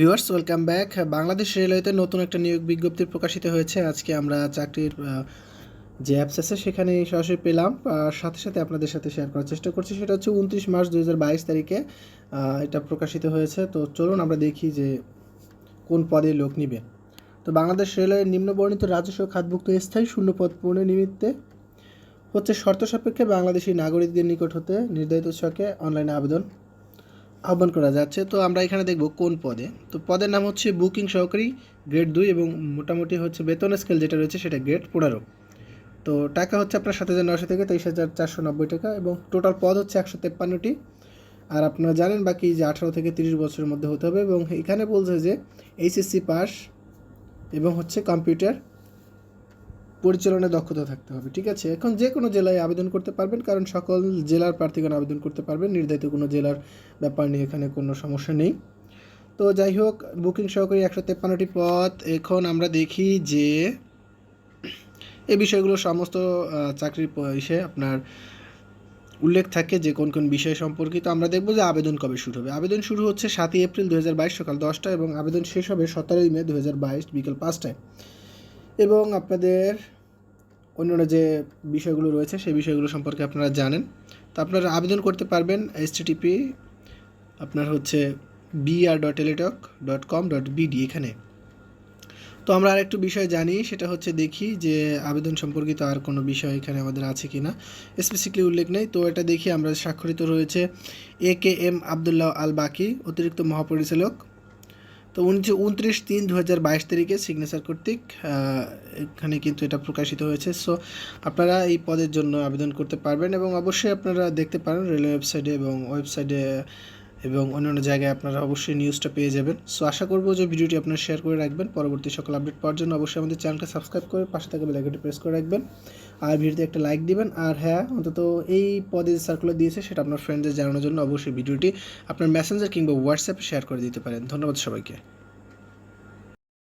Viewers welcome back. Bangladesh রেলওয়েতে নতুন একটা নিয়োগ বিজ্ঞপ্তি প্রকাশিত হয়েছে। আজকে আমরা চাকরির যে অ্যাপস আছে সেখানে সরাসরি পেলাম, আর সাথে সাথে আপনাদের সাথে শেয়ার করার চেষ্টা করছি। সেটা হচ্ছে 29 মার্চ 2022 তারিখে এটা প্রকাশিত হয়েছে। তো চলুন আমরা দেখি যে কোন পদে লোক নিবে। তো বাংলাদেশ রেলওয়ের নিম্নবর্ণিত রাজস্ব খাতভুক্ত স্থায়ী শূন্যপদ পূরণের নিমিত্তে হচ্ছে শর্ত সাপেক্ষে বাংলাদেশি নাগরিকদের নিকট হতে নির্ধারিত ছকে অনলাইনে আহ্বান করা যাচ্ছে। তো আমরা এখানে দেখব কোন পদে। তো পদের নাম হচ্ছে বুকিং সহকারী গ্রেড 2 এবং মোটামুটি হচ্ছে বেতন স্কেল যেটা রয়েছে সেটা গ্রেড 15। তো টাকা হচ্ছে আপনার 7,900 থেকে 23,490 টাকা এবং টোটাল পদ হচ্ছে 153টি। আর আপনারা জানেন বাকি যে 18 থেকে 30 বছরের মধ্যে হতে হবে এবং এখানে বলছে যে এইচএসসি পাস এবং হচ্ছে কম্পিউটার পরিচালনায় দক্ষতা থাকতে হবে। ঠিক আছে, এখন যে কোনো জেলায় আবেদন করতে পারবেন, কারণ সকল জেলার প্রার্থীগণ আবেদন করতে পারবেন। নির্ধারিত কোনো জেলার ব্যাপার নিয়ে এখানে কোনো সমস্যা নেই। তো যাই হোক, বুকিং সহকারী 153টি পদ। এখন আমরা দেখি যে এই বিষয়গুলো সমস্ত চাকরির আপনার উল্লেখ থাকে যে কোন কোন বিষয় সম্পর্কিত। আমরা দেখব যে আবেদন কবে শুরু হবে। আবেদন শুরু হচ্ছে 7ই এপ্রিল 2022 সকাল 10টা এবং আবেদন শেষ হবে 17ই মে 2022 বিকেল 5টায়। এবং আপনাদের অন্যান্য যে বিষয়গুলো রয়েছে সেই বিষয়গুলো সম্পর্কে আপনারা জানেন। তো আপনারা আবেদন করতে পারবেন http আপনার হচ্ছে br.teletalk.com.bd এখানে। তো আমরা আরেকটু বিষয় জানি, সেটা হচ্ছে দেখি যে আবেদন সম্পর্কিত আর কোনো বিষয় এখানে আমাদের আছে কি না, স্পেসিফিকলি উল্লেখ নেই। তো এটা দেখি আমরা, স্বাক্ষরিত রয়েছে AKM আবদুল্লাহ আল বাকি, অতিরিক্ত মহাপরিচালক। তো 29/3/2022 তারিখে সিগনেচার কর্তৃক এখানে কিন্তু এটা প্রকাশিত হয়েছে। সো আপনারা এই পদের জন্য আবেদন করতে পারবেন এবং অবশ্যই আপনারা দেখতে পারেন রেলওয়ে ওয়েবসাইটে এবং ওয়েবসাইটে এবং অন্যান্য জায়গায় আপনারা অবশ্যই নিউজটা পেয়ে যাবেন। সো আশা করব যে ভিডিওটি আপনারা শেয়ার করে রাখবেন। পরবর্তী সকল আপডেট পাওয়ার জন্য অবশ্যই আমাদের চ্যানেলটা সাবস্ক্রাইব করে পাশে থাকা বেল আইকনটি প্রেস করে রাখবেন আর ভিডিওতে একটা লাইক দিবেন। আর হ্যাঁ, অন্তত এই পদে যে সার্কুলার দিয়েছে সেটা আপনার ফ্রেন্ডদের জানানোর জন্য অবশ্যই ভিডিওটি আপনার মেসেঞ্জার কিংবা হোয়াটসঅ্যাপে শেয়ার করে দিতে পারেন। ধন্যবাদ সবাইকে।